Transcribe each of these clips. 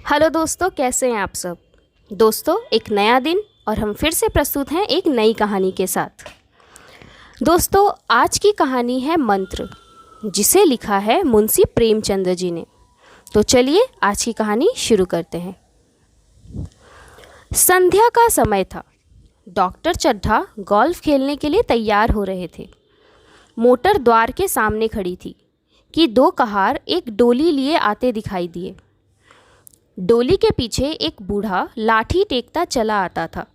Hello दोस्तों, कैसे हैं आप सब। दोस्तों, एक नया दिन और हम फिर से प्रस्तुत हैं एक नई कहानी के साथ। दोस्तों, आज की कहानी है मंत्र, जिसे लिखा है मुंशी प्रेमचंद्र जी ने। तो चलिए आज की कहानी शुरू करते हैं। संध्या का समय था। डॉक्टर चड्ढा गोल्फ खेलने के लिए तैयार हो रहे थे। मोटर द्वार के सामने खड़ी थी कि दो कहार एक डोली लिए आते दिखाई दिए। डोली के पीछे एक बूढ़ा लाठी टेकता चला आता था।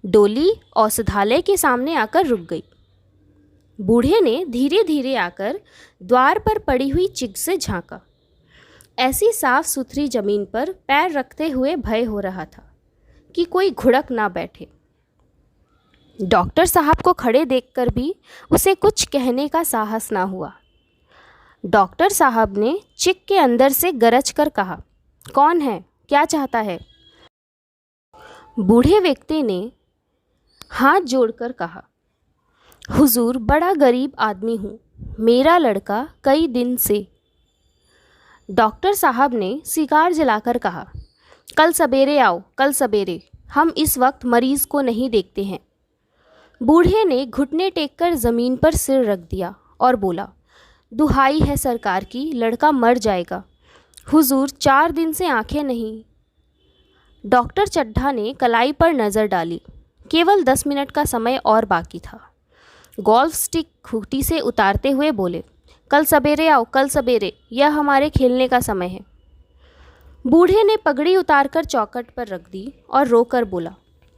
डोली औषधालय के सामने आकर रुक गई। बूढ़े ने धीरे धीरे आकर द्वार पर पड़ी हुई चिग से झांका। ऐसी साफ सुथरी जमीन पर पैर रखते हुए भय हो रहा था कि कोई घुड़क ना बैठे। डॉक्टर साहब को खड़े देखकर भी उसे कुछ कहने का साहस ना हुआ। डॉक्टर साहब ने चिक के अंदर से गरज कर कहा, कौन है, क्या चाहता है। बूढ़े व्यक्ति ने हाथ जोड़कर कहा, हुजूर, बड़ा गरीब आदमी हूँ, मेरा लड़का कई दिन से। डॉक्टर साहब ने सिगार जलाकर कहा, कल सवेरे आओ, कल सवेरे, हम इस वक्त मरीज को नहीं देखते हैं। बूढ़े ने घुटने टेककर ज़मीन पर सिर रख दिया और बोला, दुहाई है सरकार की, लड़का मर जाएगा। हुजूर, 4 दिन से आंखें नहीं। डॉक्टर चड्ढा ने कलाई पर नज़र डाली। केवल 10 मिनट का समय और बाकी था। गोल्फ स्टिक खूंटी से उतारते हुए बोले, कल सवेरे आओ, कल सवेरे, यह हमारे खेलने का समय है। बूढ़े ने पगड़ी उतारकर चौखट पर रख दी और रोकर बोला,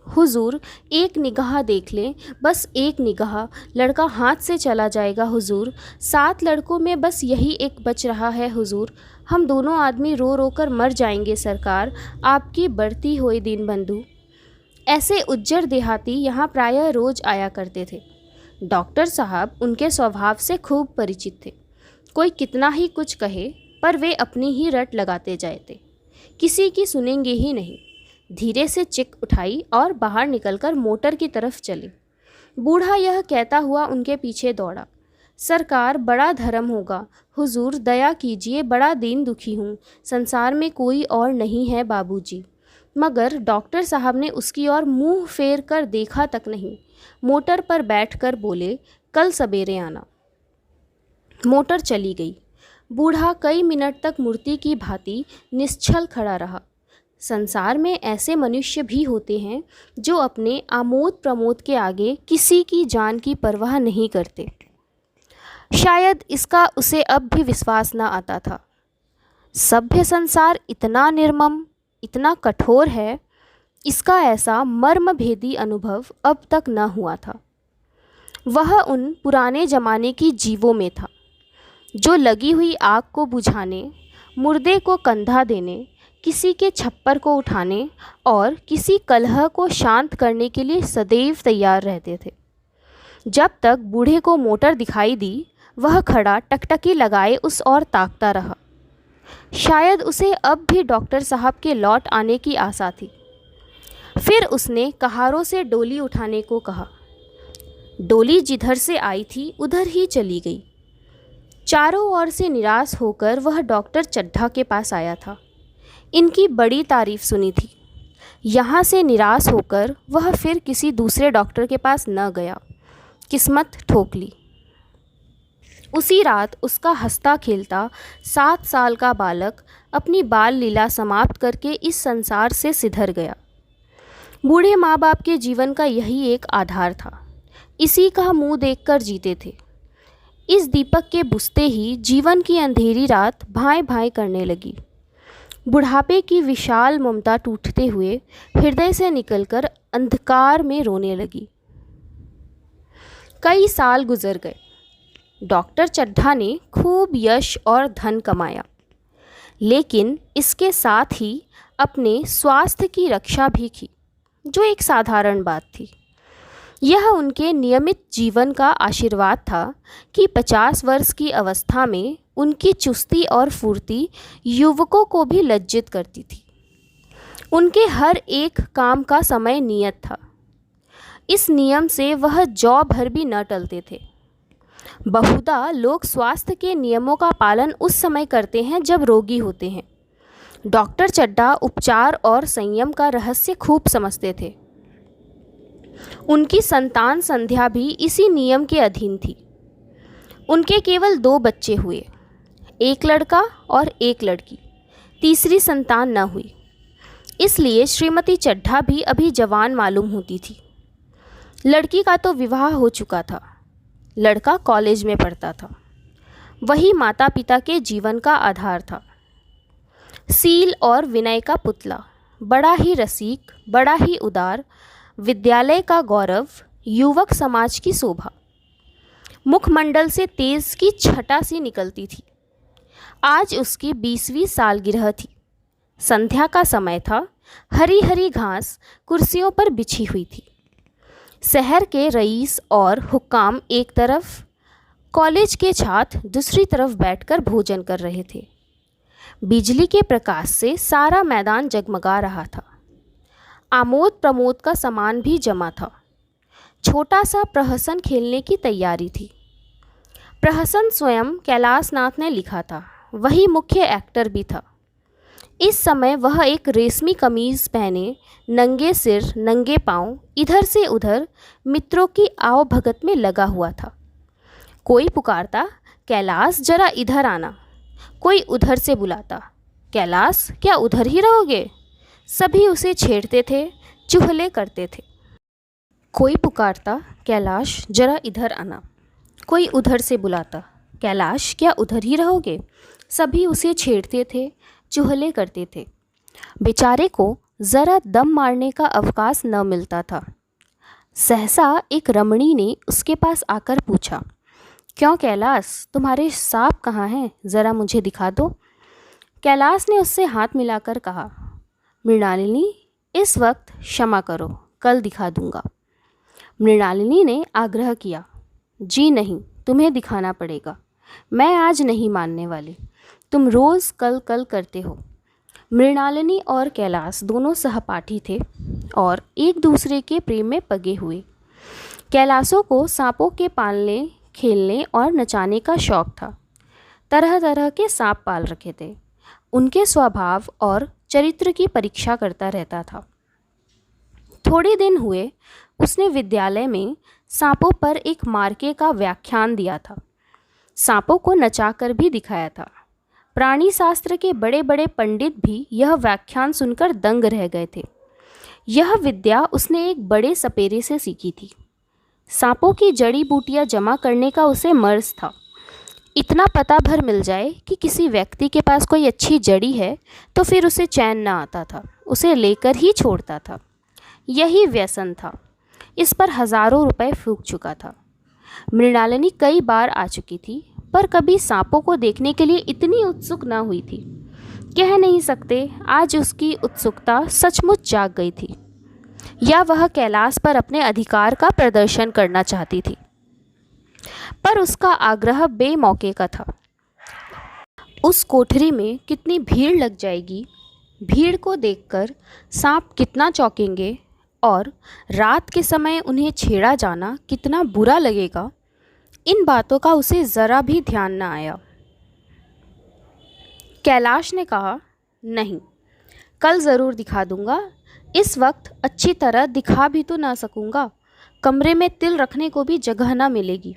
हुजूर, एक निगाह देख लें, बस एक निगाह, लड़का हाथ से चला जाएगा हुजूर। 7 लड़कों में बस यही एक बच रहा है हुजूर। हम दोनों आदमी रो रो कर मर जाएंगे सरकार, आपकी बढ़ती हुई दीनबंधु। ऐसे उज्जर देहाती यहाँ प्रायः रोज आया करते थे। डॉक्टर साहब उनके स्वभाव से खूब परिचित थे। कोई कितना ही कुछ कहे, पर वे अपनी ही रट लगाते जाते, किसी की सुनेंगे ही नहीं। धीरे से चिक उठाई और बाहर निकलकर मोटर की तरफ चले। बूढ़ा यह कहता हुआ उनके पीछे दौड़ा, सरकार, बड़ा धर्म होगा, हुजूर दया कीजिए, बड़ा दीन दुखी हूँ, संसार में कोई और नहीं है बाबूजी। मगर डॉक्टर साहब ने उसकी ओर मुंह फेर कर देखा तक नहीं। मोटर पर बैठकर बोले, कल सवेरे आना। मोटर चली गई। बूढ़ा कई मिनट तक मूर्ति की भांति निश्चल खड़ा रहा। संसार में ऐसे मनुष्य भी होते हैं जो अपने आमोद प्रमोद के आगे किसी की जान की परवाह नहीं करते। शायद इसका उसे अब भी विश्वास न आता था। सभ्य संसार इतना निर्मम, इतना कठोर है, इसका ऐसा मर्मभेदी अनुभव अब तक न हुआ था। वह उन पुराने जमाने की जीवों में था, जो लगी हुई आग को बुझाने, मुर्दे को कंधा देने, किसी के छप्पर को उठाने और किसी कलह को शांत करने के लिए सदैव तैयार रहते थे। जब तक बूढ़े को मोटर दिखाई दी, वह खड़ा टकटकी लगाए उस ओर ताकता रहा। शायद उसे अब भी डॉक्टर साहब के लौट आने की आशा थी। फिर उसने कहारों से डोली उठाने को कहा। डोली जिधर से आई थी उधर ही चली गई। चारों ओर से निराश होकर वह डॉक्टर चड्ढा के पास आया था। इनकी बड़ी तारीफ सुनी थी। यहाँ से निराश होकर वह फिर किसी दूसरे डॉक्टर के पास न गया। किस्मत ठोक ली। उसी रात उसका हंसता खेलता 7 साल का बालक अपनी बाल लीला समाप्त करके इस संसार से सिधर गया। बूढ़े माँ बाप के जीवन का यही एक आधार था। इसी का मुंह देखकर जीते थे। इस दीपक के बुझते ही जीवन की अंधेरी रात भाएं भाएं करने लगी। बुढ़ापे की विशाल ममता टूटते हुए हृदय से निकलकर अंधकार में रोने लगी। कई साल गुजर गए। डॉक्टर चड्ढा ने खूब यश और धन कमाया, लेकिन इसके साथ ही अपने स्वास्थ्य की रक्षा भी की, जो एक साधारण बात थी। यह उनके नियमित जीवन का आशीर्वाद था कि 50 वर्ष की अवस्था में उनकी चुस्ती और फुर्ती युवकों को भी लज्जित करती थी। उनके हर एक काम का समय नियत था। इस नियम से वह जौ भर भी न टलते थे। बहुधा लोग स्वास्थ्य के नियमों का पालन उस समय करते हैं जब रोगी होते हैं, डॉक्टर चड्ढा उपचार और संयम का रहस्य खूब समझते थे। उनकी संतान संध्या भी इसी नियम के अधीन थी। उनके केवल 2 बच्चे हुए, एक लड़का और एक लड़की। तीसरी संतान न हुई, इसलिए श्रीमती चड्ढा भी अभी जवान मालूम होती थी। लड़की का तो विवाह हो चुका था, लड़का कॉलेज में पढ़ता था। वही माता पिता के जीवन का आधार था। सील और विनय का पुतला, बड़ा ही रसिक, बड़ा ही उदार, विद्यालय का गौरव, युवक समाज की शोभा। मुखमंडल से तेज की छटा सी निकलती थी। आज उसकी 20वीं सालगिरह थी। संध्या का समय था। हरी हरी घास कुर्सियों पर बिछी हुई थी। शहर के रईस और हुक्काम एक तरफ, कॉलेज के छात्र दूसरी तरफ बैठकर भोजन कर रहे थे। बिजली के प्रकाश से सारा मैदान जगमगा रहा था। आमोद प्रमोद का सामान भी जमा था। छोटा सा प्रहसन खेलने की तैयारी थी। प्रहसन स्वयं कैलाश नाथ ने लिखा था। वही मुख्य एक्टर भी था। इस समय वह एक रेशमी कमीज पहने, नंगे सिर नंगे पांव इधर से उधर मित्रों की आवभगत में लगा हुआ था। कोई पुकारता, कैलाश जरा इधर आना। कोई उधर से बुलाता, कैलाश क्या उधर ही रहोगे। सभी उसे छेड़ते थे, चुहले करते थे। कोई पुकारता, कैलाश जरा इधर आना। कोई उधर से बुलाता, कैलाश क्या उधर ही रहोगे। सभी उसे छेड़ते थे, चुहले करते थे। बेचारे को ज़रा दम मारने का अवकाश न मिलता था। सहसा एक रमणी ने उसके पास आकर पूछा, क्यों कैलाश, तुम्हारे सांप कहाँ हैं, ज़रा मुझे दिखा दो। कैलाश ने उससे हाथ मिलाकर कहा, मृणालिनी, इस वक्त क्षमा करो, कल दिखा दूंगा। मृणालिनी ने आग्रह किया, जी नहीं, तुम्हें दिखाना पड़ेगा। मैं आज नहीं मानने वाली। तुम रोज़ कल कल करते हो। मृणालिनी और कैलाश दोनों सहपाठी थे और एक दूसरे के प्रेम में पगे हुए। कैलाशों को सांपों के पालने, खेलने और नचाने का शौक था। तरह तरह के सांप पाल रखे थे। उनके स्वभाव और चरित्र की परीक्षा करता रहता था। थोड़े दिन हुए उसने विद्यालय में सांपों पर एक मार्के का व्याख्यान दिया था। सांपों को नचाकर भी दिखाया था। प्राणी शास्त्र के बड़े बड़े पंडित भी यह व्याख्यान सुनकर दंग रह गए थे। यह विद्या उसने एक बड़े सपेरे से सीखी थी। सांपों की जड़ी बूटियां जमा करने का उसे मर्ज था। इतना पता भर मिल जाए कि किसी व्यक्ति के पास कोई अच्छी जड़ी है तो फिर उसे चैन न आता था, उसे लेकर ही छोड़ता था। यही व्यसन था। इस पर हज़ारों रुपए फूंक चुका था। मृणालिनी कई बार आ चुकी थी, पर कभी सांपों को देखने के लिए इतनी उत्सुक न हुई थी। कह नहीं सकते आज उसकी उत्सुकता सचमुच जाग गई थी, या वह कैलाश पर अपने अधिकार का प्रदर्शन करना चाहती थी। पर उसका आग्रह बेमौके का था। उस कोठरी में कितनी भीड़ लग जाएगी, भीड़ को देखकर सांप कितना चौंकेंगे और रात के समय उन्हें छेड़ा जाना कितना बुरा लगेगा, इन बातों का उसे ज़रा भी ध्यान न आया। कैलाश ने कहा, नहीं, कल ज़रूर दिखा दूंगा। इस वक्त अच्छी तरह दिखा भी तो ना सकूंगा। कमरे में तिल रखने को भी जगह ना मिलेगी।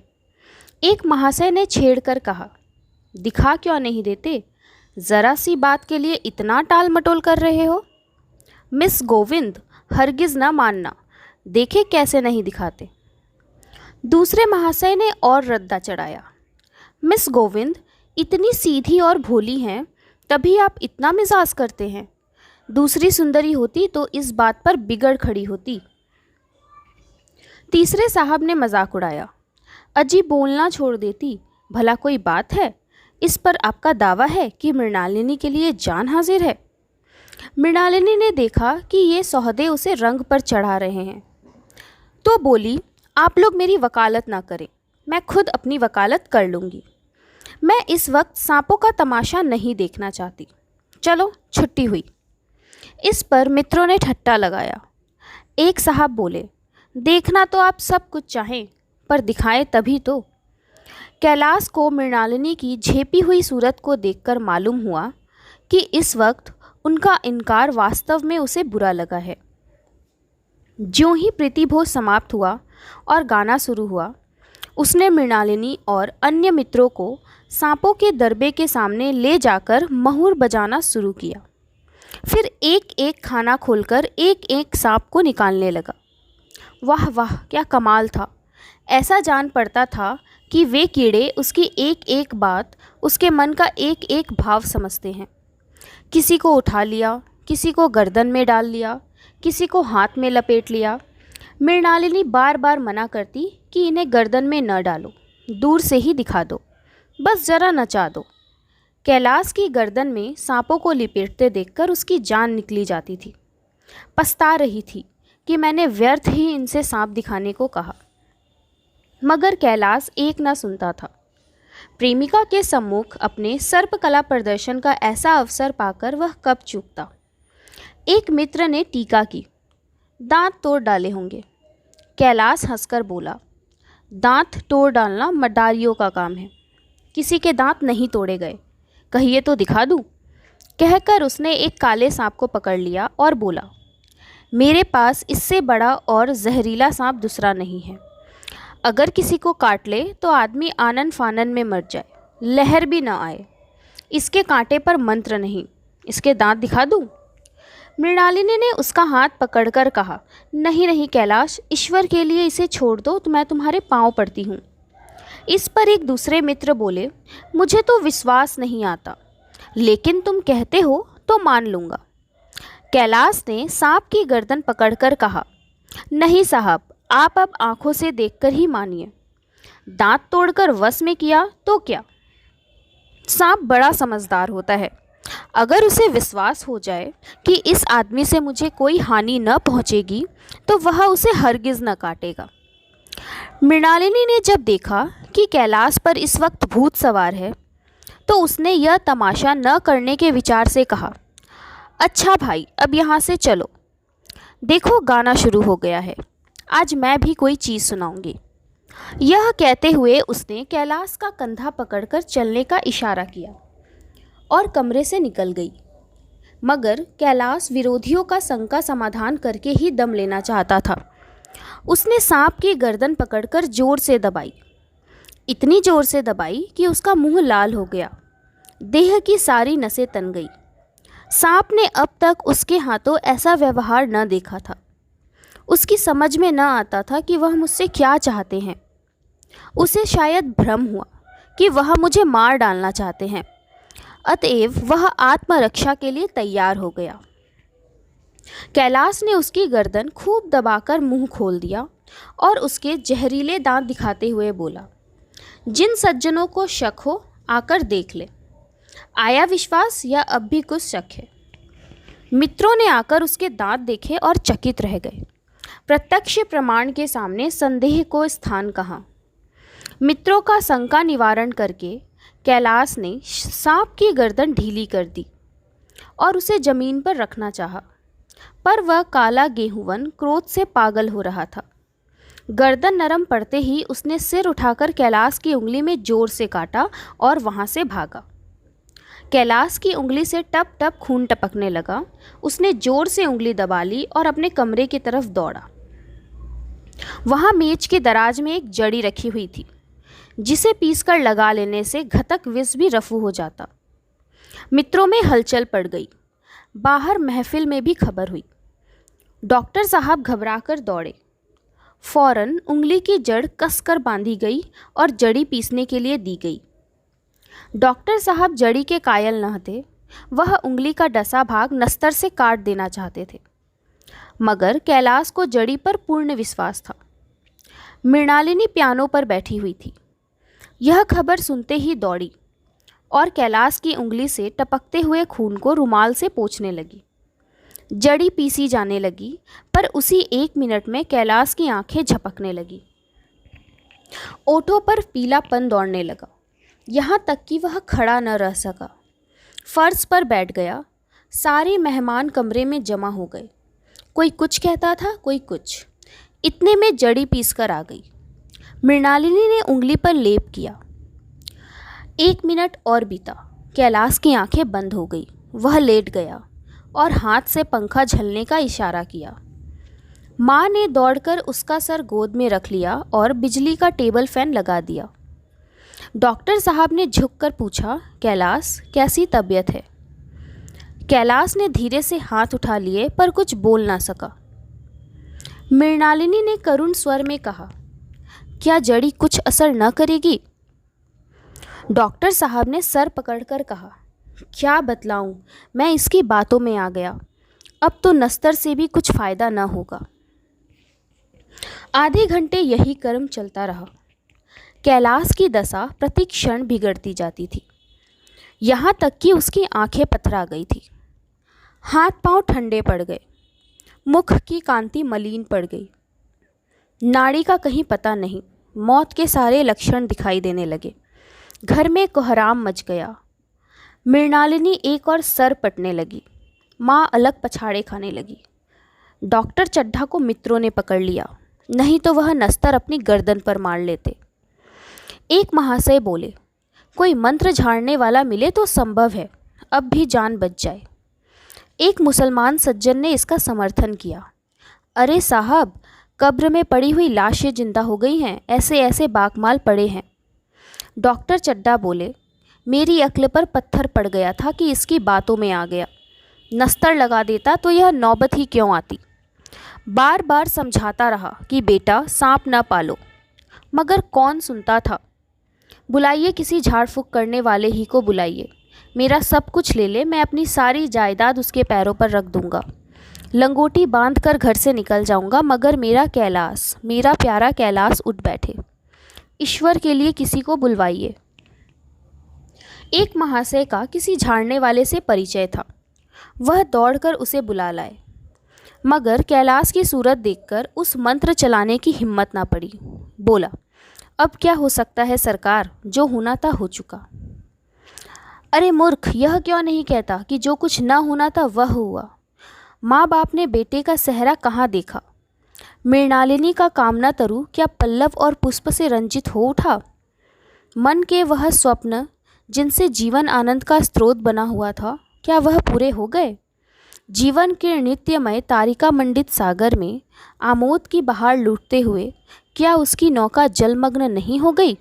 एक महाशय ने छेड़कर कहा, दिखा क्यों नहीं देते? ज़रा सी बात के लिए इतना टाल मटोल कर रहे हो। मिस गोविंद, हरगिज़ ना मानना, देखे कैसे नहीं दिखाते। दूसरे महाशय ने और रद्दा चढ़ाया, मिस गोविंद इतनी सीधी और भोली हैं, तभी आप इतना मिजाज करते हैं। दूसरी सुंदरी होती तो इस बात पर बिगड़ खड़ी होती। तीसरे साहब ने मजाक उड़ाया, अजी बोलना छोड़ देती, भला कोई बात है? इस पर आपका दावा है कि मृणालिनी के लिए जान हाजिर है। मृणालिनी ने देखा कि ये सौदे उसे रंग पर चढ़ा रहे हैं, तो बोली, आप लोग मेरी वकालत ना करें, मैं खुद अपनी वकालत कर लूँगी। मैं इस वक्त सांपों का तमाशा नहीं देखना चाहती। चलो, छुट्टी हुई। इस पर मित्रों ने ठट्टा लगाया। एक साहब बोले, देखना तो आप सब कुछ चाहें, पर दिखाएं तभी तो। कैलाश को मृणालिनी की झेपी हुई सूरत को देखकर मालूम हुआ कि इस वक्त उनका इनकार वास्तव में उसे बुरा लगा है। ज्यों ही प्रीतिभोज समाप्त हुआ और गाना शुरू हुआ, उसने मृणालिनी और अन्य मित्रों को सांपों के दरबे के सामने ले जाकर महुर बजाना शुरू किया। फिर एक एक खाना खोलकर एक एक सांप को निकालने लगा। वाह वाह, क्या कमाल था! ऐसा जान पड़ता था कि वे कीड़े उसकी एक एक बात, उसके मन का एक एक भाव समझते हैं। किसी को उठा लिया, किसी को गर्दन में डाल लिया, किसी को हाथ में लपेट लिया। मृणालिनी बार बार मना करती कि इन्हें गर्दन में न डालो, दूर से ही दिखा दो, बस जरा नचा दो। कैलाश की गर्दन में सांपों को लिपेटते देखकर उसकी जान निकली जाती थी। पछता रही थी कि मैंने व्यर्थ ही इनसे सांप दिखाने को कहा, मगर कैलाश एक न सुनता था। प्रेमिका के सम्मुख अपने सर्पकला प्रदर्शन का ऐसा अवसर पाकर वह कब चूकता। एक मित्र ने टीका की, दांत तोड़ डाले होंगे। कैलाश हंसकर बोला, दांत तोड़ डालना मडारियों का काम है, किसी के दांत नहीं तोड़े गए, कहिए तो दिखा दूं। कहकर उसने एक काले सांप को पकड़ लिया और बोला, मेरे पास इससे बड़ा और जहरीला सांप दूसरा नहीं है। अगर किसी को काट ले तो आदमी आनन फानन में मर जाए, लहर भी न आए। इसके कांटे पर मंत्र नहीं, इसके दांत दिखा दूं। मृणालिनी ने उसका हाथ पकड़कर कहा, नहीं नहीं कैलाश, ईश्वर के लिए इसे छोड़ दो, तो मैं तुम्हारे पांव पड़ती हूँ। इस पर एक दूसरे मित्र बोले, मुझे तो विश्वास नहीं आता, लेकिन तुम कहते हो तो मान लूँगा। कैलाश ने सांप की गर्दन पकड़कर कहा, नहीं साहब, आप अब आंखों से देखकर ही मानिए। दांत तोड़कर वश में किया तो क्या? सांप बड़ा समझदार होता है। अगर उसे विश्वास हो जाए कि इस आदमी से मुझे कोई हानि न पहुंचेगी, तो वह उसे हरगिज न काटेगा। मृणालिनी ने जब देखा कि कैलाश पर इस वक्त भूत सवार है, तो उसने यह तमाशा न करने के विचार से कहा, अच्छा भाई, अब यहाँ से चलो। देखो गाना शुरू हो गया है, आज मैं भी कोई चीज़ सुनाऊंगी। यह कहते हुए उसने कैलाश का कंधा पकड़कर चलने का इशारा किया और कमरे से निकल गई। मगर कैलाश विरोधियों का शंका समाधान करके ही दम लेना चाहता था। उसने सांप की गर्दन पकड़कर जोर से दबाई, इतनी जोर से दबाई कि उसका मुंह लाल हो गया, देह की सारी नसें तन गई। सांप ने अब तक उसके हाथों ऐसा व्यवहार न देखा था। उसकी समझ में न आता था कि वह मुझसे क्या चाहते हैं। उसे शायद भ्रम हुआ कि वह मुझे मार डालना चाहते हैं, अतएव वह आत्मरक्षा के लिए तैयार हो गया। कैलाश ने उसकी गर्दन खूब दबाकर मुंह खोल दिया और उसके जहरीले दांत दिखाते हुए बोला, जिन सज्जनों को शक हो आकर देख ले। आया विश्वास या अब भी कुछ शक है? मित्रों ने आकर उसके दांत देखे और चकित रह गए। प्रत्यक्ष प्रमाण के सामने संदेह को स्थान कहाँ। मित्रों का शंका निवारण करके कैलाश ने सांप की गर्दन ढीली कर दी और उसे जमीन पर रखना चाहा, पर वह काला गेहूंवन क्रोध से पागल हो रहा था। गर्दन नरम पड़ते ही उसने सिर उठाकर कैलाश की उंगली में जोर से काटा और वहां से भागा। कैलाश की उंगली से टप टप खून टपकने लगा। उसने जोर से उंगली दबा ली और अपने कमरे की तरफ दौड़ा। वहां मेज के दराज में एक जड़ी रखी हुई थी, जिसे पीसकर लगा लेने से घातक विष भी रफू हो जाता। मित्रों में हलचल पड़ गई। बाहर महफिल में भी खबर हुई। डॉक्टर साहब घबराकर दौड़े। फौरन उंगली की जड़ कसकर बांधी गई और जड़ी पीसने के लिए दी गई। डॉक्टर साहब जड़ी के कायल न थे। वह उंगली का डसा भाग नस्तर से काट देना चाहते थे, मगर कैलाश को जड़ी पर पूर्ण विश्वास था। मृणालिनी पियानो पर बैठी हुई थी। यह खबर सुनते ही दौड़ी और कैलाश की उंगली से टपकते हुए खून को रुमाल से पोंछने लगी। जड़ी पीसी जाने लगी, पर उसी 1 मिनट में कैलाश की आंखें झपकने लगी। ओठों पर पीलापन दौड़ने लगा, यहाँ तक कि वह खड़ा न रह सका। फर्श पर बैठ गया। सारे मेहमान कमरे में जमा हो गए। कोई कुछ कहता था, कोई कुछ। इतने में जड़ी पीसकर आ गई। मृणालिनी ने उंगली पर लेप किया। 1 मिनट और बीता। कैलाश की आंखें बंद हो गई। वह लेट गया। और हाथ से पंखा झलने का इशारा किया। माँ ने दौड़कर उसका सर गोद में रख लिया और बिजली का टेबल फैन लगा दिया। डॉक्टर साहब ने झुककर पूछा, कैलाश, कैसी तबीयत है? कैलाश ने धीरे से हाथ उठा लिए पर कुछ बोल ना सका। मृणालिनी ने करुण स्वर में कहा, क्या जड़ी कुछ असर न करेगी? डॉक्टर साहब ने सर पकड़कर कहा, क्या बतलाऊं, मैं इसकी बातों में आ गया। अब तो नस्तर से भी कुछ फ़ायदा न होगा। आधे घंटे यही क्रम चलता रहा। कैलाश की दशा प्रति क्षण बिगड़ती जाती थी, यहाँ तक कि उसकी आंखें पथरा गई थी। हाथ पांव ठंडे पड़ गए, मुख की कांति मलिन पड़ गई। नाड़ी का कहीं पता नहीं, मौत के सारे लक्षण दिखाई देने लगे। घर में कोहराम मच गया। मृणालिनी एक और सर पटने लगी। माँ अलग पछाड़े खाने लगी। डॉक्टर चड्ढा को मित्रों ने पकड़ लिया, नहीं तो वह नस्तर अपनी गर्दन पर मार लेते। एक महाशय बोले, कोई मंत्र झाड़ने वाला मिले तो संभव है, अब भी जान बच जाए। एक मुसलमान सज्जन ने इसका समर्थन किया। अरे साहब, कब्र में पड़ी हुई लाशें जिंदा हो गई हैं, ऐसे ऐसे बाकमाल पड़े हैं। डॉक्टर चड्ढा बोले, मेरी अक्ल पर पत्थर पड़ गया था कि इसकी बातों में आ गया। नस्तर लगा देता तो यह नौबत ही क्यों आती। बार बार समझाता रहा कि बेटा सांप न पालो, मगर कौन सुनता था। बुलाइए किसी झाड़ फूक करने वाले ही को बुलाइए, मेरा सब कुछ ले ले, मैं अपनी सारी जायदाद उसके पैरों पर रख दूंगा। लंगोटी बांध कर घर से निकल जाऊंगा, मगर मेरा कैलाश, मेरा प्यारा कैलाश उठ बैठे। ईश्वर के लिए किसी को बुलवाइए। एक महाशय का किसी झाड़ने वाले से परिचय था, वह दौड़कर उसे बुला लाए, मगर कैलाश की सूरत देखकर उस मंत्र चलाने की हिम्मत ना पड़ी। बोला, अब क्या हो सकता है सरकार, जो होना था हो चुका। अरे मूर्ख, यह क्यों नहीं कहता कि जो कुछ न होना था वह हुआ। माँ बाप ने बेटे का सेहरा कहाँ देखा। मृणालिनी का कामना तरु क्या पल्लव और पुष्प से रंजित हो उठा? मन के वह स्वप्न जिनसे जीवन आनंद का स्रोत बना हुआ था, क्या वह पूरे हो गए? जीवन के नित्यमय तारिका मंडित सागर में आमोद की बहार लूटते हुए क्या उसकी नौका जलमग्न नहीं हो गई?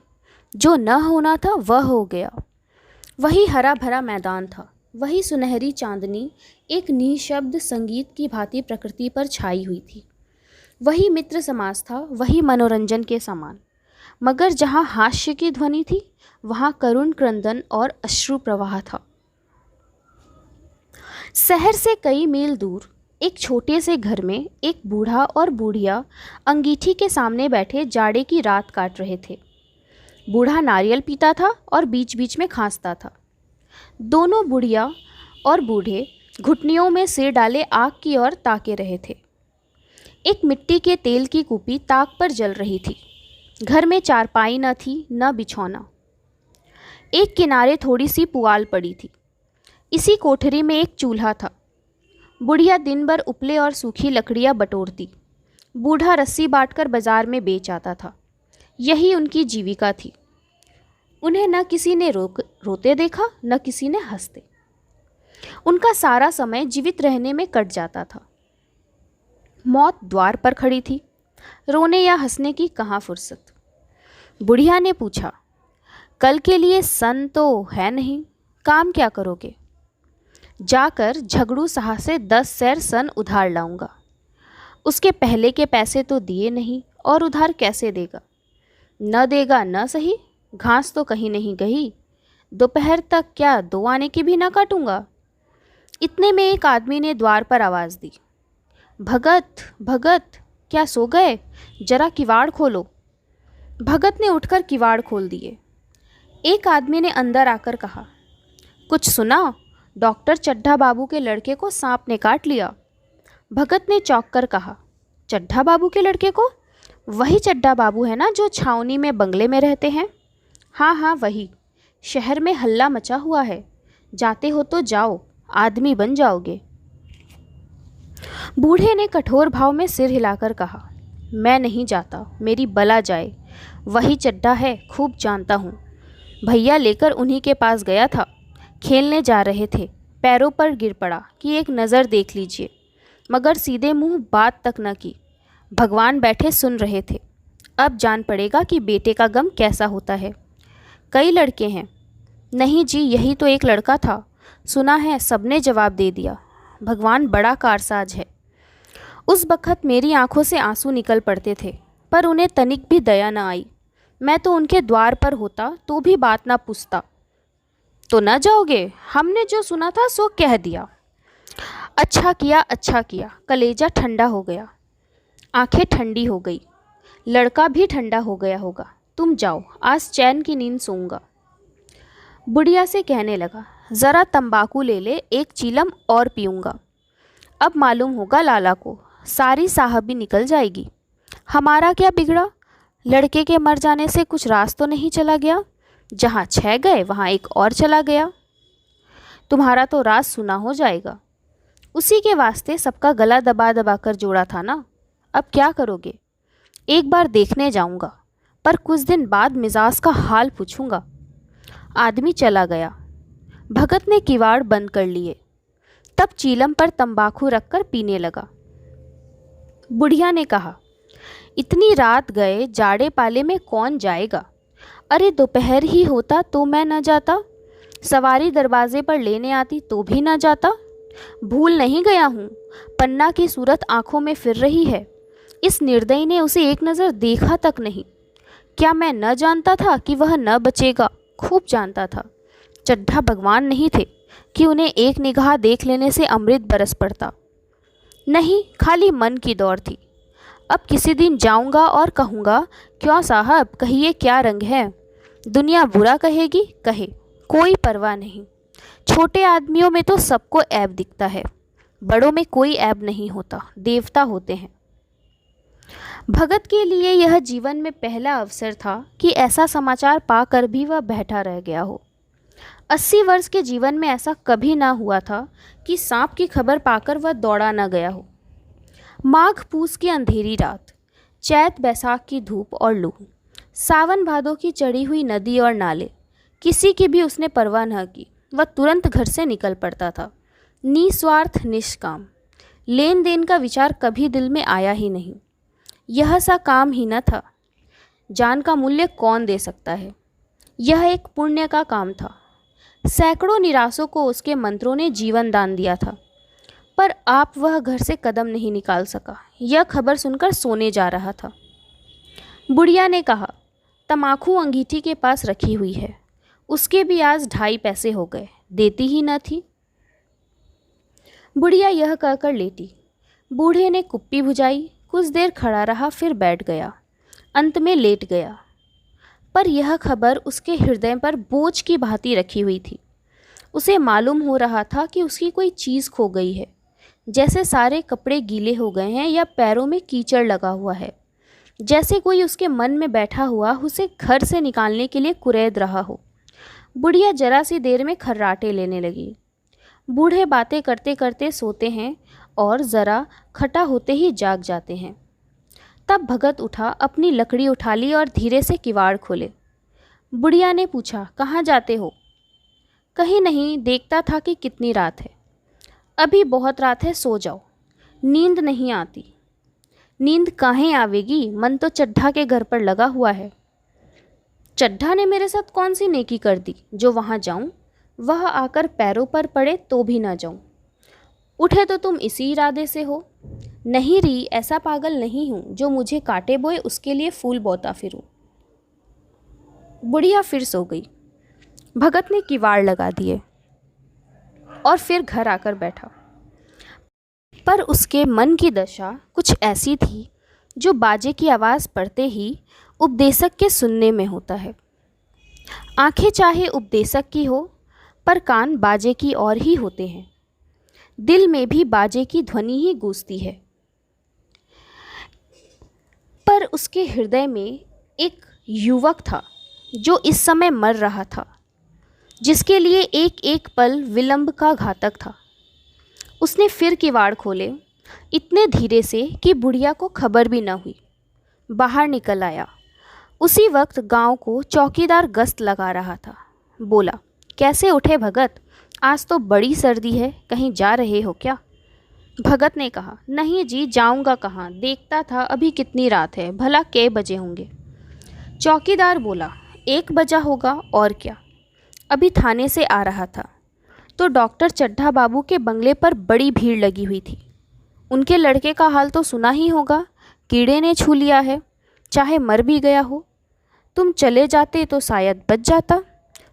जो न होना था वह हो गया। वही हरा भरा मैदान था, वही सुनहरी चांदनी एक निशब्द संगीत की भांति प्रकृति पर छाई हुई थी। वही मित्र समाज था, वही मनोरंजन के समान, मगर जहाँ हास्य की ध्वनि थी वहाँ करुण क्रंदन और अश्रु प्रवाह था। शहर से कई मील दूर एक छोटे से घर में एक बूढ़ा और बूढ़िया अंगीठी के सामने बैठे जाड़े की रात काट रहे थे। बूढ़ा नारियल पीता था और बीच बीच में खांसता था। दोनों बुढ़िया और बूढ़े घुटनियों में सिर डाले आग की ओर ताके रहे थे। एक मिट्टी के तेल की कूपी ताक पर जल रही थी। घर में चारपाई न थी न बिछौना। एक किनारे थोड़ी सी पुआल पड़ी थी। इसी कोठरी में एक चूल्हा था। बुढ़िया दिन भर उपले और सूखी लकड़ियाँ बटोरती, बूढ़ा रस्सी बांटकर बाजार में बेच आता था। यही उनकी जीविका थी। उन्हें न किसी ने रोते देखा, न किसी ने हंसते। उनका सारा समय जीवित रहने में कट जाता था। मौत द्वार पर खड़ी थी, रोने या हंसने की कहाँ फुर्सत। बुढ़िया ने पूछा, कल के लिए सन तो है नहीं, काम क्या करोगे? जाकर झगड़ू साह से 10 सैर सन उधार लाऊंगा। उसके पहले के पैसे तो दिए नहीं और उधार कैसे देगा? न देगा न सही, घास तो कहीं नहीं गई। दोपहर तक क्या 2 आने की भी ना काटूंगा। इतने में एक आदमी ने द्वार पर आवाज़ दी, भगत भगत, क्या सो गए? जरा किवाड़ खोलो। भगत ने उठकर किवाड़ खोल दिए। एक आदमी ने अंदर आकर कहा, कुछ सुना? डॉक्टर चड्ढा बाबू के लड़के को सांप ने काट लिया। भगत ने चौंक कर कहा, चड्ढा बाबू के लड़के को? वही चड्ढा बाबू है ना जो छावनी में बंगले में रहते हैं? हाँ हाँ वही। शहर में हल्ला मचा हुआ है, जाते हो तो जाओ, आदमी बन जाओगे। बूढ़े ने कठोर भाव में सिर हिलाकर कहा, मैं नहीं जाता, मेरी बला जाए। वही चड्ढा है, खूब जानता हूँ। भैया लेकर उन्हीं के पास गया था, खेलने जा रहे थे, पैरों पर गिर पड़ा कि एक नज़र देख लीजिए, मगर सीधे मुंह बात तक न की। भगवान बैठे सुन रहे थे। अब जान पड़ेगा कि बेटे का गम कैसा होता है। कई लड़के हैं। नहीं जी, यही तो एक लड़का था। सुना है, सबने जवाब दे दिया। भगवान बड़ा कारसाज है। उस बखत मेरी आंखों से आंसू निकल पड़ते थे, पर उन्हें तनिक भी दया न आई। मैं तो उनके द्वार पर होता तो भी बात ना पूछता। तो न जाओगे? हमने जो सुना था सो कह दिया। अच्छा किया, अच्छा किया। कलेजा ठंडा हो गया, आंखें ठंडी हो गई, लड़का भी ठंडा हो गया होगा। तुम जाओ, आज चैन की नींद सोऊंगा। बुढ़िया से कहने लगा, ज़रा तंबाकू ले ले, एक चीलम और पीऊँगा। अब मालूम होगा लाला को, सारी साहबी निकल जाएगी। हमारा क्या बिगड़ा? लड़के के मर जाने से कुछ राज तो नहीं चला गया। जहाँ 6 गए वहाँ एक और चला गया। तुम्हारा तो राज सुना हो जाएगा। उसी के वास्ते सबका गला दबा दबा कर जोड़ा था ना। अब क्या करोगे? एक बार देखने जाऊंगा, पर कुछ दिन बाद मिजाज का हाल पूछूंगा। आदमी चला गया। भगत ने किवाड़ बंद कर लिए। तब चीलम पर तंबाकू रखकर पीने लगा। बुढ़िया ने कहा, इतनी रात गए, जाड़े पाले में कौन जाएगा? अरे दोपहर ही होता तो मैं न जाता। सवारी दरवाजे पर लेने आती तो भी न जाता। भूल नहीं गया हूँ। पन्ना की सूरत आंखों में फिर रही है। इस निर्दयी ने उसे एक नज़र देखा तक नहीं। क्या मैं न जानता था कि वह न बचेगा? खूब जानता था। चड्ढा भगवान नहीं थे कि उन्हें एक निगाह देख लेने से अमृत बरस पड़ता। नहीं, खाली मन की दौड़ थी। अब किसी दिन जाऊंगा और कहूँगा, क्यों साहब, कहिए क्या रंग है? दुनिया बुरा कहेगी, कहे, कोई परवाह नहीं। छोटे आदमियों में तो सबको ऐब दिखता है, बड़ों में कोई ऐब नहीं होता, देवता होते हैं। भगत के लिए यह जीवन में पहला अवसर था कि ऐसा समाचार पाकर भी वह बैठा रह गया हो। 80 वर्ष के जीवन में ऐसा कभी ना हुआ था कि सांप की खबर पाकर वह दौड़ा न गया हो। माघ पूस की अंधेरी रात, चैत बैसाख की धूप और लू, सावन भादों की चढ़ी हुई नदी और नाले, किसी की भी उसने परवाह न की। वह तुरंत घर से निकल पड़ता था, निस्वार्थ निष्काम। लेन देन का विचार कभी दिल में आया ही नहीं। यह सा काम ही न था। जान का मूल्य कौन दे सकता है? यह एक पुण्य का काम था। सैकड़ों निराशों को उसके मंत्रों ने जीवन दान दिया था, पर आप वह घर से कदम नहीं निकाल सका। यह खबर सुनकर सोने जा रहा था। बुढ़िया ने कहा, तमाकू अंगीठी के पास रखी हुई है, उसके भी आज 2.5 पैसे हो गए, देती ही न थी। बुढ़िया यह कहकर लेटी। बूढ़े ने कुप्पी बुझाई, कुछ देर खड़ा रहा, फिर बैठ गया, अंत में लेट गया। पर यह खबर उसके हृदय पर बोझ की भांति रखी हुई थी। उसे मालूम हो रहा था कि उसकी कोई चीज़ खो गई है, जैसे सारे कपड़े गीले हो गए हैं या पैरों में कीचड़ लगा हुआ है, जैसे कोई उसके मन में बैठा हुआ उसे घर से निकालने के लिए कुरेद रहा हो। बुढ़िया जरा सी देर में खर्राटे लेने लगी। बूढ़े बातें करते करते सोते हैं और ज़रा खटा होते ही जाग जाते हैं। तब भगत उठा, अपनी लकड़ी उठा ली और धीरे से किवाड़ खोले। बुढ़िया ने पूछा, कहाँ जाते हो? कहीं नहीं, देखता था कि कितनी रात है। अभी बहुत रात है, सो जाओ। नींद नहीं आती। नींद काहे आवेगी? मन तो चड्ढा के घर पर लगा हुआ है। चड्ढा ने मेरे साथ कौन सी नेकी कर दी जो वहाँ जाऊँ? वह आकर पैरों पर पड़े तो भी ना जाऊँ। उठे तो तुम इसी इरादे से हो। नहीं री, ऐसा पागल नहीं हूँ जो मुझे काटे बोए उसके लिए फूल बोता फिरूं। बुढ़िया फिर सो गई। भगत ने किवाड़ लगा दिए और फिर घर आकर बैठा। पर उसके मन की दशा कुछ ऐसी थी जो बाजे की आवाज़ पड़ते ही उपदेशक के सुनने में होता है। आंखें चाहे उपदेशक की हो, पर कान बाजे की ओर ही होते हैं। दिल में भी बाजे की ध्वनि ही गूंजती है। पर उसके हृदय में एक युवक था जो इस समय मर रहा था, जिसके लिए एक एक पल विलंब का घातक था। उसने फिर किवाड़ खोले, इतने धीरे से कि बुढ़िया को खबर भी न हुई। बाहर निकल आया। उसी वक्त गांव को चौकीदार गश्त लगा रहा था। बोला, कैसे उठे भगत? आज तो बड़ी सर्दी है, कहीं जा रहे हो क्या? भगत ने कहा, नहीं जी, जाऊंगा कहाँ, देखता था अभी कितनी रात है, भला कै बजे होंगे। चौकीदार बोला, 1 बजा होगा और क्या। अभी थाने से आ रहा था तो डॉक्टर चड्ढा बाबू के बंगले पर बड़ी भीड़ लगी हुई थी। उनके लड़के का हाल तो सुना ही होगा, कीड़े ने छू लिया है, चाहे मर भी गया हो। तुम चले जाते तो शायद बच जाता।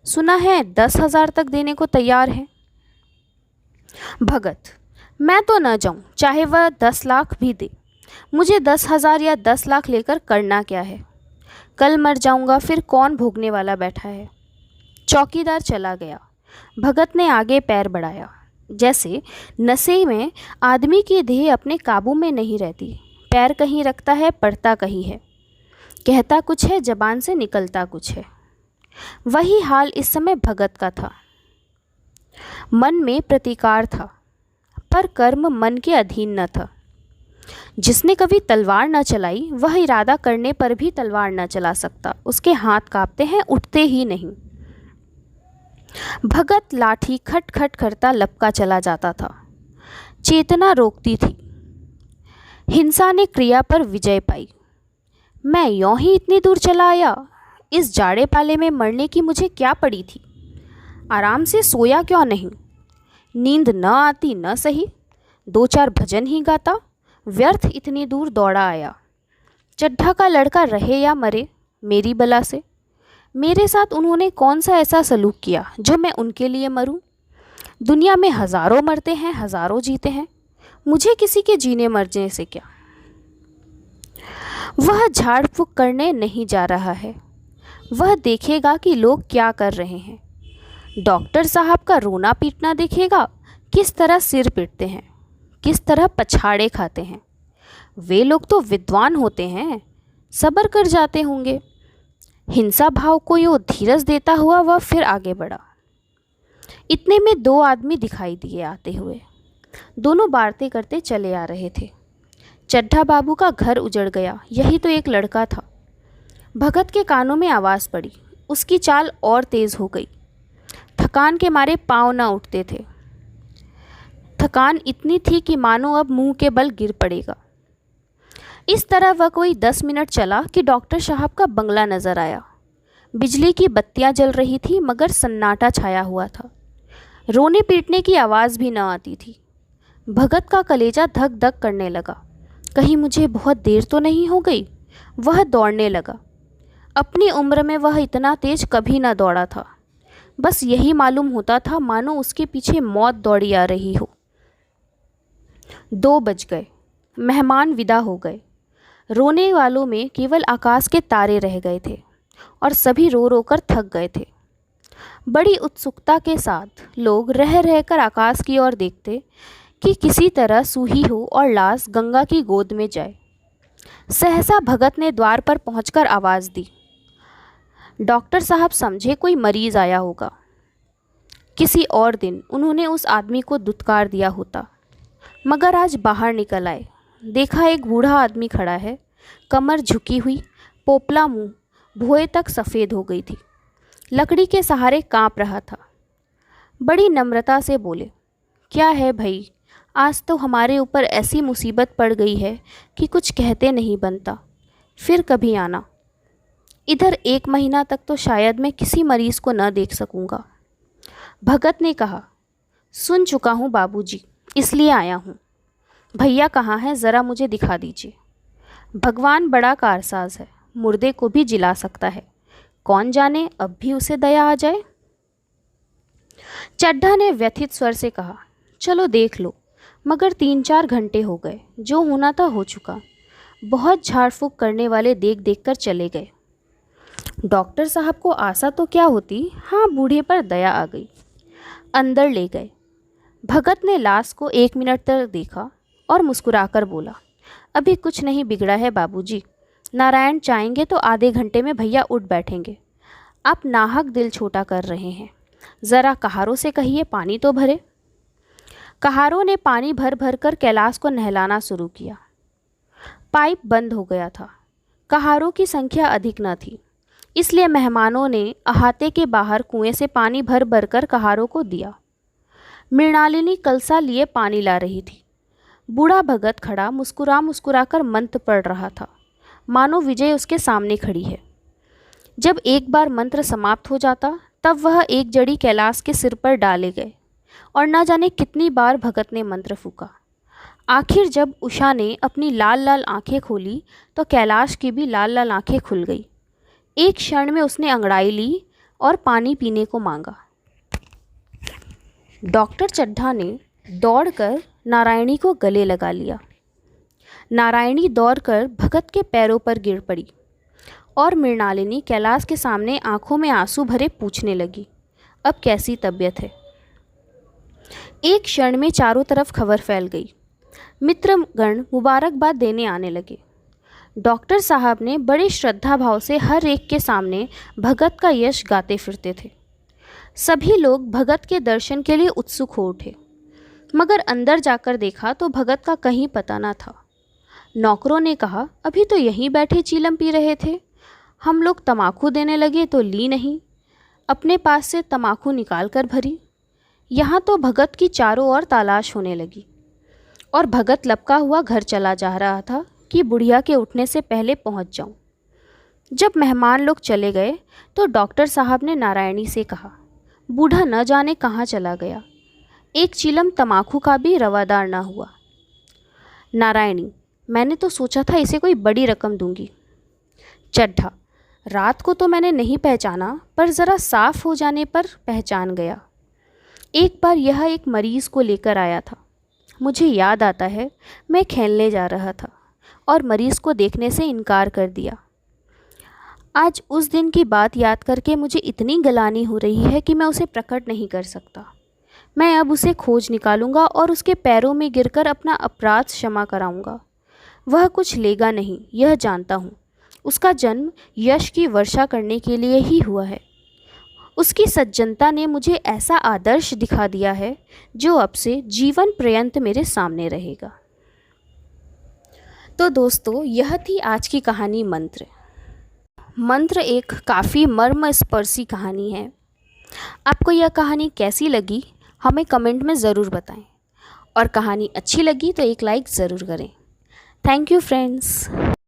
सुना है 10,000 तक देने को तैयार है। भगत, मैं तो न जाऊं, चाहे वह 10 लाख भी दे। मुझे 10,000 या 10 लाख लेकर करना क्या है? कल मर जाऊंगा, फिर कौन भोगने वाला बैठा है। चौकीदार चला गया। भगत ने आगे पैर बढ़ाया। जैसे नशे में आदमी की देह अपने काबू में नहीं रहती, पैर कहीं रखता है, पड़ता कहीं है, कहता कुछ है, जबान से निकलता कुछ है। वही हाल इस समय भगत का था। मन में प्रतिकार था, पर कर्म मन के अधीन न था। जिसने कभी तलवार न चलाई, वह इरादा करने पर भी तलवार न चला सकता। उसके हाथ कांपते हैं, उठते ही नहीं। भगत लाठी खट खट करता लपका चला जाता था। चेतना रोकती थी। हिंसा ने क्रिया पर विजय पाई। मैं यों ही इतनी दूर चला आया। इस जाड़े पाले में मरने की मुझे क्या पड़ी थी? आराम से सोया क्यों नहीं? नींद न आती न सही, 2-4 भजन ही गाता। व्यर्थ इतनी दूर दौड़ा आया। चड्ढा का लड़का रहे या मरे, मेरी बला से। मेरे साथ उन्होंने कौन सा ऐसा सलूक किया जो मैं उनके लिए मरूं? दुनिया में हज़ारों मरते हैं, हज़ारों जीते हैं, मुझे किसी के जीने मरने से क्या? वह झाड़ फूक करने नहीं जा रहा है। वह देखेगा कि लोग क्या कर रहे हैं। डॉक्टर साहब का रोना पीटना देखेगा, किस तरह सिर पीटते हैं, किस तरह पछाड़े खाते हैं। वे लोग तो विद्वान होते हैं, सब्र कर जाते होंगे। हिंसा भाव को यो धीरज देता हुआ वह फिर आगे बढ़ा। इतने में 2 आदमी दिखाई दिए आते हुए। दोनों बातें करते चले आ रहे थे। चड्ढा बाबू का घर उजड़ गया, यही तो एक लड़का था। भगत के कानों में आवाज़ पड़ी। उसकी चाल और तेज़ हो गई। थकान के मारे पाँव न उठते थे। थकान इतनी थी कि मानो अब मुंह के बल गिर पड़ेगा। इस तरह वह कोई 10 मिनट चला कि डॉक्टर साहब का बंगला नजर आया। बिजली की बत्तियां जल रही थी, मगर सन्नाटा छाया हुआ था। रोने पीटने की आवाज़ भी न आती थी। भगत का कलेजा धक धक करने लगा। कहीं मुझे बहुत देर तो नहीं हो गई? वह दौड़ने लगा। अपनी उम्र में वह इतना तेज कभी न दौड़ा था। बस यही मालूम होता था मानो उसके पीछे मौत दौड़ी आ रही हो। 2 बज गए। मेहमान विदा हो गए। रोने वालों में केवल आकाश के तारे रह गए थे और सभी रो रो कर थक गए थे। बड़ी उत्सुकता के साथ लोग रह रह कर आकाश की ओर देखते कि किसी तरह सूही हो और लाश गंगा की गोद में जाए। सहसा भगत ने द्वार पर पहुंचकर आवाज़ दी। डॉक्टर साहब समझे कोई मरीज आया होगा। किसी और दिन उन्होंने उस आदमी को दुत्कार दिया होता, मगर आज बाहर निकल आए। देखा एक बूढ़ा आदमी खड़ा है, कमर झुकी हुई, पोपला मुंह, भुएं तक सफ़ेद हो गई थी, लकड़ी के सहारे कांप रहा था। बड़ी नम्रता से बोले, क्या है भाई, आज तो हमारे ऊपर ऐसी मुसीबत पड़ गई है कि कुछ कहते नहीं बनता। फिर कभी आना। इधर 1 महीना तक तो शायद मैं किसी मरीज़ को न देख सकूँगा। भगत ने कहा, सुन चुका हूँ बाबूजी, इसलिए आया हूँ। भैया कहाँ हैं, ज़रा मुझे दिखा दीजिए। भगवान बड़ा कारसाज है, मुर्दे को भी जिला सकता है। कौन जाने अब भी उसे दया आ जाए। चड्ढा ने व्यथित स्वर से कहा, चलो देख लो, मगर 3-4 घंटे हो गए, जो होना था हो चुका। बहुत झाड़ फूक करने वाले देख देख कर चले गए। डॉक्टर साहब को आशा तो क्या होती, हाँ बूढ़े पर दया आ गई। अंदर ले गए। भगत ने लाश को 1 मिनट तक देखा और मुस्कुराकर बोला, अभी कुछ नहीं बिगड़ा है बाबूजी। नारायण चाहेंगे तो आधे घंटे में भैया उठ बैठेंगे। आप नाहक दिल छोटा कर रहे हैं। ज़रा कहारों से कहिए पानी तो भरे। कहारों ने पानी भर भर कर कैलाश को नहलाना शुरू किया। पाइप बंद हो गया था। कहारों की संख्या अधिक न थी, इसलिए मेहमानों ने अहाते के बाहर कुएं से पानी भर भर कर कहारों को दिया। मृणालिनी कलसा लिए पानी ला रही थी। बूढ़ा भगत खड़ा मुस्कुरा मुस्कुरा कर मंत्र पढ़ रहा था, मानो विजय उसके सामने खड़ी है। जब एक बार मंत्र समाप्त हो जाता तब वह एक जड़ी कैलाश के सिर पर डाले गए और न जाने कितनी बार भगत ने मंत्र फूका। आखिर जब उषा ने अपनी लाल लाल आंखें खोली तो कैलाश की भी लाल लाल आंखें खुल गई। एक क्षण में उसने अंगड़ाई ली और पानी पीने को मांगा। डॉक्टर चड्ढा ने दौड़कर नारायणी को गले लगा लिया। नारायणी दौड़कर भगत के पैरों पर गिर पड़ी और मृणालिनी कैलाश के सामने आंखों में आंसू भरे पूछने लगी, अब कैसी तबीयत है। एक क्षण में चारों तरफ खबर फैल गई। मित्रगण मुबारकबाद देने आने लगे। डॉक्टर साहब ने बड़े श्रद्धा भाव से हर एक के सामने भगत का यश गाते फिरते थे। सभी लोग भगत के दर्शन के लिए उत्सुक हो उठे, मगर अंदर जाकर देखा तो भगत का कहीं पता न था। नौकरों ने कहा, अभी तो यहीं बैठे चीलम पी रहे थे, हम लोग तमाकू देने लगे तो ली नहीं, अपने पास से तमाकू निकाल कर भरी। यहाँ तो भगत की चारों ओर तलाश होने लगी और भगत लपका हुआ घर चला जा रहा था कि बुढ़िया के उठने से पहले पहुँच जाऊँ। जब मेहमान लोग चले गए तो डॉक्टर साहब ने नारायणी से कहा, बूढ़ा न जाने कहाँ चला गया, एक चिलम तमाकू का भी रवादार ना हुआ। नारायणी, मैंने तो सोचा था इसे कोई बड़ी रकम दूंगी। चड्ढा, रात को तो मैंने नहीं पहचाना, पर ज़रा साफ हो जाने पर पहचान गया। एक बार यह एक मरीज़ को लेकर आया था। मुझे याद आता है, मैं खेलने जा रहा था और मरीज़ को देखने से इनकार कर दिया। आज उस दिन की बात याद करके मुझे इतनी गलानी हो रही है कि मैं उसे प्रकट नहीं कर सकता। मैं अब उसे खोज निकालूंगा और उसके पैरों में गिरकर अपना अपराध क्षमा कराऊंगा। वह कुछ लेगा नहीं, यह जानता हूँ। उसका जन्म यश की वर्षा करने के लिए ही हुआ है। उसकी सज्जनता ने मुझे ऐसा आदर्श दिखा दिया है जो अब से जीवन पर्यंत मेरे सामने रहेगा। तो दोस्तों, यह थी आज की कहानी मंत्र। मंत्र एक काफ़ी मर्मस्पर्शी कहानी है। आपको यह कहानी कैसी लगी हमें कमेंट में ज़रूर बताएं, और कहानी अच्छी लगी तो एक लाइक ज़रूर करें। Thank you friends.